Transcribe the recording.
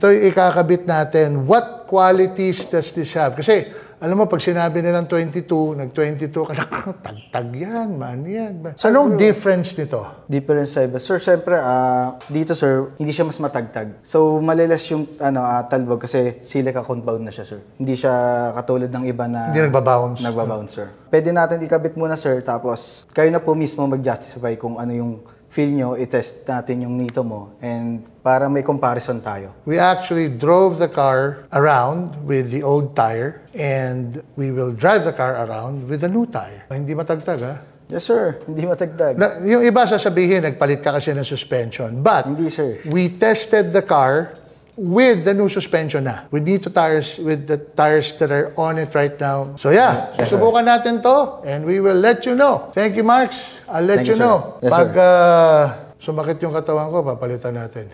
Ito ikakabit natin. What qualities does this have? Kasi, alam mo, pag sinabi nilang 22, nag-22 ka, tagtag yan, man yan. Anong difference nito? Difference sa iba. Sir, syempre, dito sir, hindi siya mas matagtag. So, malilas yung talbog kasi silica compound na siya, sir. Hindi siya katulad ng iba na... Hindi nagbabounce. Nagbabounce, sir. Pwede natin ikabit muna, sir, tapos kayo na po mismo mag-justify kung ano yung feel nyo, i-test natin yung nito mo, and para may comparison tayo. We actually drove the car around with the old tire, and we will drive the car around with the new tire. Hindi matagtag, ha? Yes, sir. Hindi matagtag. Yung iba sasabihin, nagpalit ka kasi ng suspension. But, Hindi, sir. We tested the car with the new suspension na. With the tires that are on it right now. So yeah, susubukan natin to, and we will let you know. Thank you, Marks. I'll let you know. Yes, Pag sumakit yung katawan ko, papalitan natin.